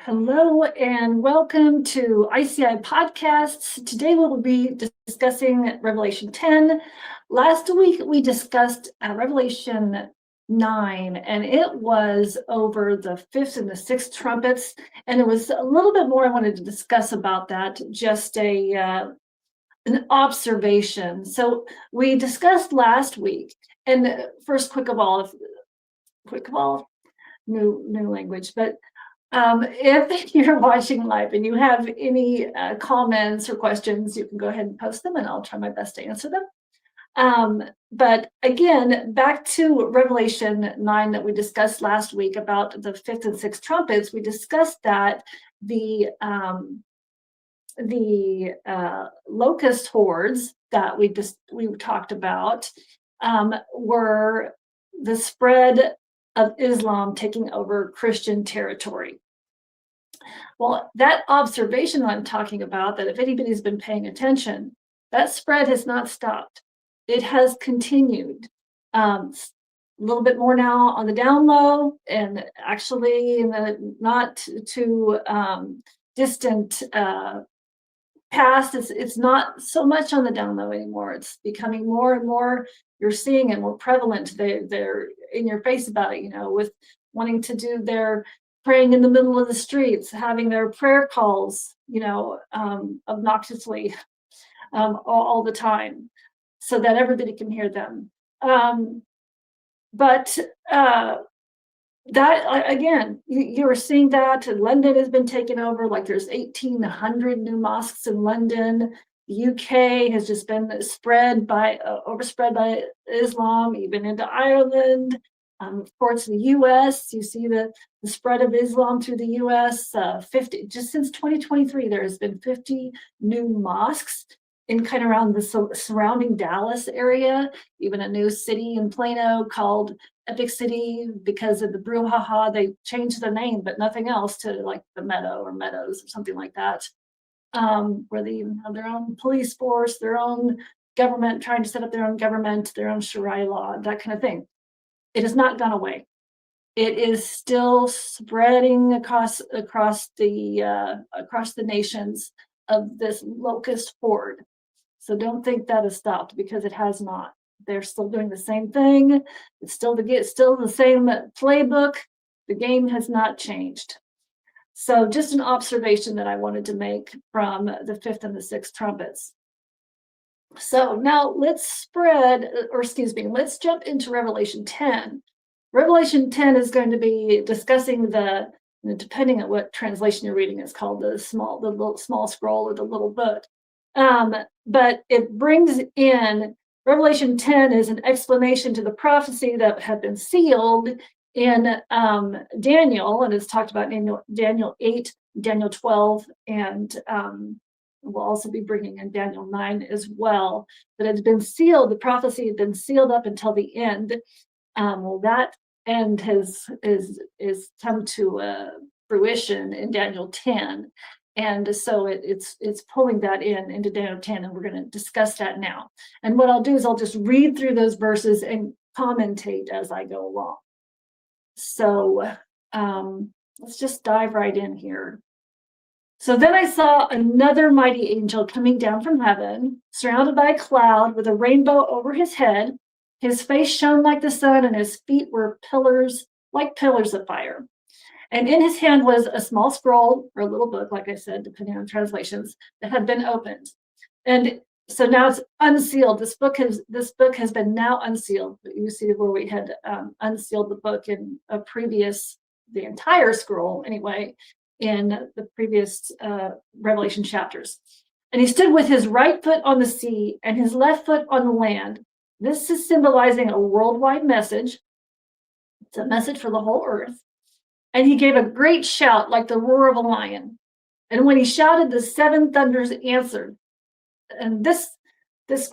Hello and welcome to ICI Podcasts. Today we'll be discussing Revelation 10. Last week we discussed Revelation 9, and it was over the fifth and the sixth trumpets. And there was a little bit more I wanted to discuss about that, just an observation. So we discussed last week, and first, quick of all, new language, but if you're watching live and you have any comments or questions, you can go ahead and post them and I'll try my best to answer them. But again, back to Revelation 9 that we discussed last week about the fifth and sixth trumpets, we discussed that the locust hordes that we talked about were the spread of Islam taking over Christian territory. Well, that observation I'm talking about, that if anybody's been paying attention, that spread has not stopped. It has continued. A little bit more now on the down low, and actually in the not too distant past, it's not so much on the down low anymore. It's becoming more and more, you're seeing it more prevalent. They're in your face about it, with wanting to do their praying in the middle of the streets, having their prayer calls, obnoxiously all the time, so that everybody can hear them. But that, again, you're seeing that London has been taken over. Like there's 1,800 new mosques in London. The UK has just been overspread by Islam, even into Ireland. Of course, the US, you see the spread of Islam through the US. 50 just since 2023, there has been 50 new mosques in kind of around the surrounding Dallas area. Even a new city in Plano called Epic City, because of the brouhaha, they changed the name, but nothing else, to like the Meadow or Meadows or something like that, where they even have their own police force, their own government, trying to set up their own government, their own Sharia law, that kind of thing. It has not gone away. It is still spreading across the nations of this locust horde. So don't think that has stopped, because it has not. They're still doing the same thing. It's still the same playbook. The game has not changed. So just an observation that I wanted to make from the fifth and the sixth trumpets. So now let's jump into Revelation 10. Revelation 10 is going to be discussing depending on what translation you're reading, it's called the little small scroll or the little book. But it brings in, Revelation 10 is an explanation to the prophecy that had been sealed in Daniel, and it's talked about in Daniel 8, Daniel 12, and we'll also be bringing in Daniel 9 as well. But it's been sealed, the prophecy had been sealed up until the end. Well, that end is come to fruition in Daniel 10. And so it's pulling that into Daniel 10, and we're going to discuss that now. And what I'll do is I'll just read through those verses and commentate as I go along. So let's just dive right in here. So then I saw another mighty angel coming down from heaven, surrounded by a cloud with a rainbow over his head. His face shone like the sun, and his feet were like pillars of fire. And in his hand was a small scroll, or a little book, like I said, depending on translations, that had been opened. And so now it's unsealed. This book has been now unsealed. You see where we had unsealed the book in the entire scroll anyway, in the previous Revelation chapters. And he stood with his right foot on the sea and his left foot on the land. This is symbolizing a worldwide message. It's a message for the whole earth. And he gave a great shout like the roar of a lion. And when he shouted, the seven thunders answered. And this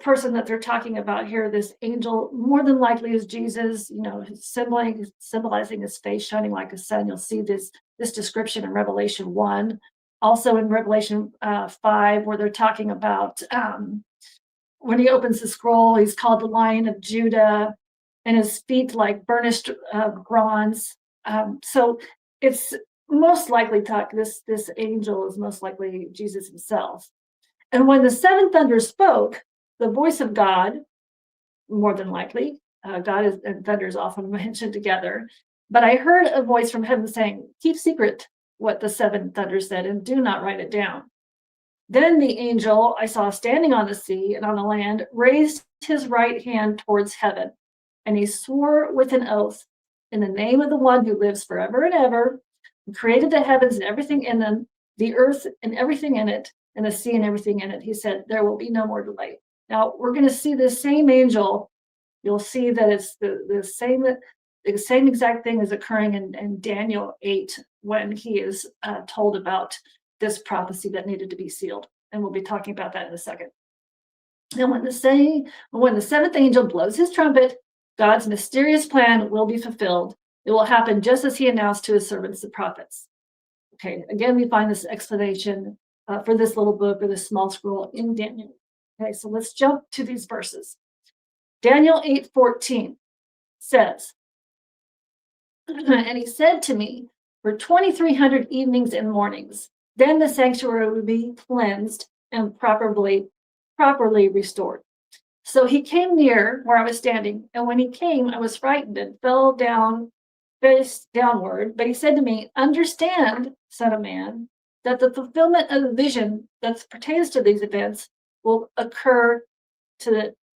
person that they're talking about here, this angel, more than likely is Jesus, symbolizing his face shining like a sun. You'll see this description in Revelation 1. Also in Revelation 5, where they're talking about when he opens the scroll, he's called the Lion of Judah, and his feet like burnished bronze. So it's most likely this angel is most likely Jesus himself. And when the seventh thunder spoke, the voice of God, more than likely, God and thunder is often mentioned together. But I heard a voice from heaven saying, "Keep secret what the seven thunders said, and do not write it down." Then the angel I saw standing on the sea and on the land raised his right hand towards heaven, and he swore with an oath in the name of the one who lives forever and ever, who created the heavens and everything in them, the earth and everything in it, and the sea and everything in it. He said, "There will be no more delay." Now we're going to see the same angel. You'll see that it's the same exact thing is occurring in Daniel 8 when he is told about this prophecy that needed to be sealed. And we'll be talking about that in a second. And when the seventh angel blows his trumpet, God's mysterious plan will be fulfilled. It will happen just as he announced to his servants, the prophets. Okay, again, we find this explanation for this little book or this small scroll in Daniel. Okay, so let's jump to these verses. Daniel 8:14 says, "And he said to me, for 2,300 evenings and mornings, then the sanctuary would be cleansed and properly restored." So he came near where I was standing, and when he came, I was frightened and fell down face downward. But he said to me, "Understand, son of man, that the fulfillment of the vision that pertains to these events will occur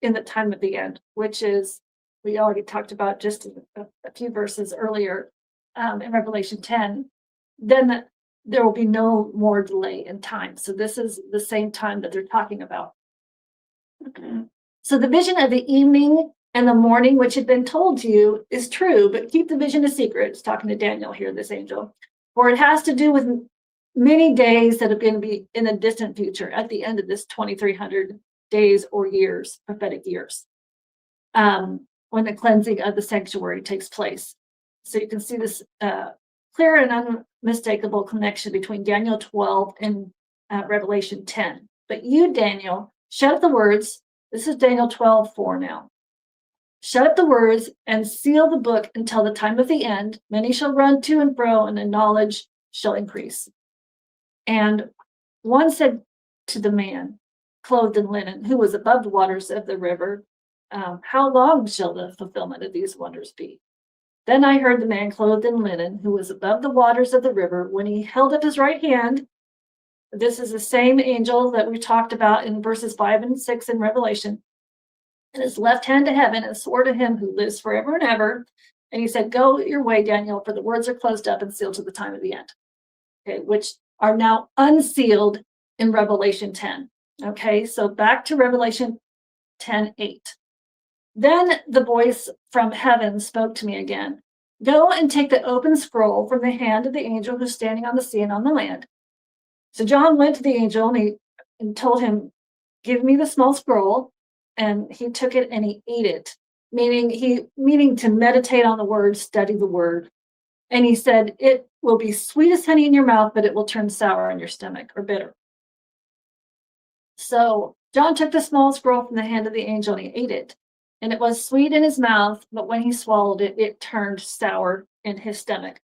in the time of the end," which is, we already talked about just a few verses earlier in Revelation 10. Then there will be no more delay in time. So this is the same time that they're talking about. So the vision of the evening and the morning, which had been told to you, is true, but keep the vision a secret. It's talking to Daniel here, this angel, for it has to do with many days that are going to be in the distant future at the end of this 2,300 days or years, prophetic years, when the cleansing of the sanctuary takes place. So you can see this clear and unmistakable connection between Daniel 12 and Revelation 10. "But you, Daniel, shut up the words." This is Daniel 12:4 now. "Shut up the words and seal the book until the time of the end. Many shall run to and fro, and the knowledge shall increase." And one said to the man clothed in linen, who was above the waters of the river, "How long shall the fulfillment of these wonders be?" Then I heard the man clothed in linen, who was above the waters of the river, when he held up his right hand. This is the same angel that we talked about in verses 5 and 6 in Revelation, and his left hand to heaven, and swore to him who lives forever and ever. And he said, "Go your way, Daniel, for the words are closed up and sealed to the time of the end." Okay, which are now unsealed in Revelation 10. Okay, so back to Revelation 10:8. Then the voice from heaven spoke to me again. "Go and take the open scroll from the hand of the angel who's standing on the sea and on the land." So John went to the angel and told him, "Give me the small scroll." And he took it and he ate it, meaning to meditate on the word, study the word. And he said, "It will be sweet as honey in your mouth, but it will turn sour in your stomach, or bitter." So John took the small scroll from the hand of the angel and he ate it. And it was sweet in his mouth, but when he swallowed it, it turned sour in his stomach.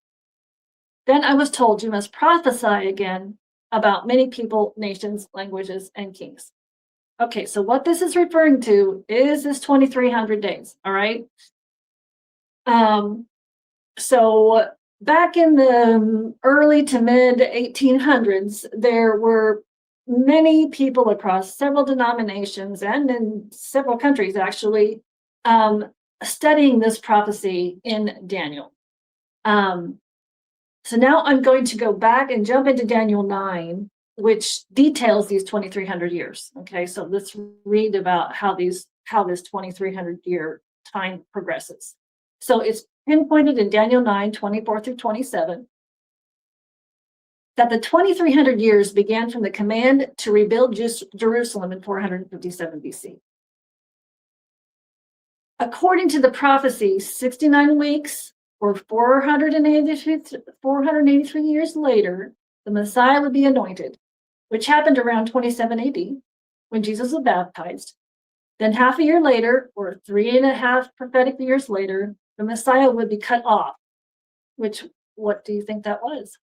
Then I was told, "You must prophesy again about many people, nations, languages, and kings." Okay, so what this is referring to is this 2,300 days, all right? So back in the early to mid 1800s, there were many people across several denominations and in several countries actually studying this prophecy in Daniel. So now I'm going to go back and jump into Daniel 9, which details these 2,300 years. Okay, so let's read about how this 2,300 year time progresses. So it's pinpointed in Daniel 9, 24 through 27, that the 2,300 years began from the command to rebuild Jerusalem in 457 BC. According to the prophecy, 69 weeks or 483 years later, the Messiah would be anointed, which happened around 27 AD when Jesus was baptized. Then half a year later, or 3.5 prophetic years later, the Messiah would be cut off, which, what do you think that was?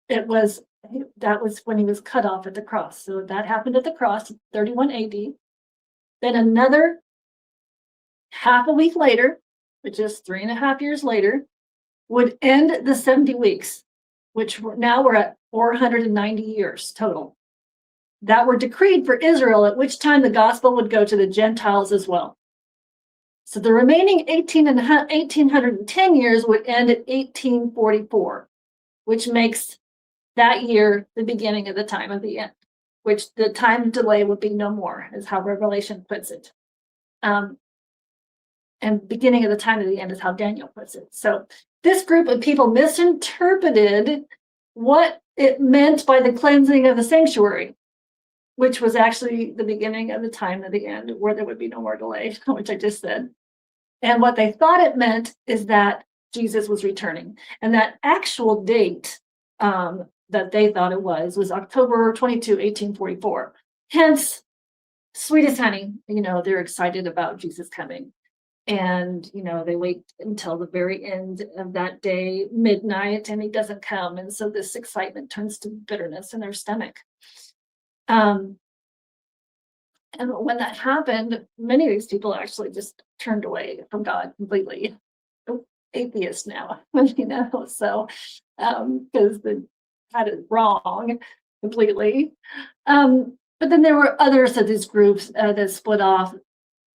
that was when he was cut off at the cross. So that happened at the cross, 31 AD. Then another half a week later, which is 3.5 years later, would end the 70 weeks, which now we're at 490 years total, that were decreed for Israel, at which time the gospel would go to the Gentiles as well. So the remaining 1810 years would end at 1844, which makes that year the beginning of the time of the end, which the time delay would be no more, is how Revelation puts it. And beginning of the time of the end is how Daniel puts it. So this group of people misinterpreted what it meant by the cleansing of the sanctuary, which was actually the beginning of the time of the end, where there would be no more delay, which I just said. And what they thought it meant is that Jesus was returning. And that actual date that they thought it was October 22, 1844. Hence, sweet as honey, they're excited about Jesus coming. And, they wait until the very end of that day, midnight, and he doesn't come. And so this excitement turns to bitterness in their stomach. And when that happened, many of these people actually just turned away from God completely. Atheists now, so because they had it wrong completely. But then there were others of these groups that split off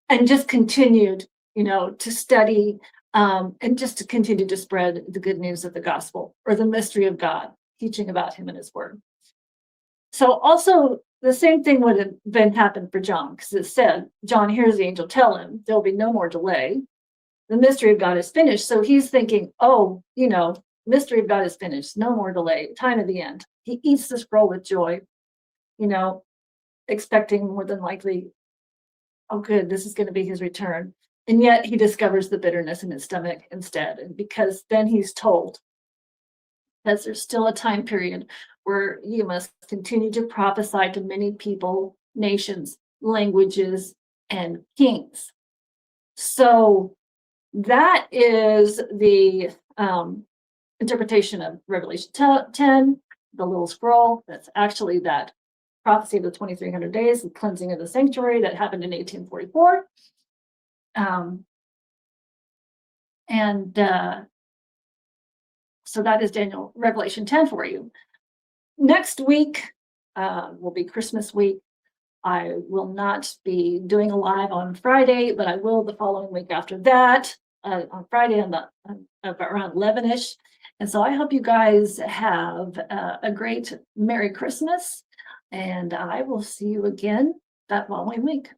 and just continued, to study and just to continue to spread the good news of the gospel, or the mystery of God, teaching about him and his word. So also the same thing would have been happened for John, because it said, John hears the angel tell him there'll be no more delay. The mystery of God is finished. So he's thinking, mystery of God is finished. No more delay. Time of the end. He eats the scroll with joy, expecting more than likely, oh, good, this is going to be his return. And yet he discovers the bitterness in his stomach instead. And because then he's told that there's still a time period where you must continue to prophesy to many people, nations, languages, and kings. So that is the interpretation of Revelation 10, the little scroll. That's actually that prophecy of the 2300 days, the cleansing of the sanctuary that happened in 1844. So that is Revelation 10 for you. Next week will be Christmas week. I will not be doing a live on Friday, but I will the following week after that, on Friday around 11-ish. And so I hope you guys have a great Merry Christmas, and I will see you again that following week.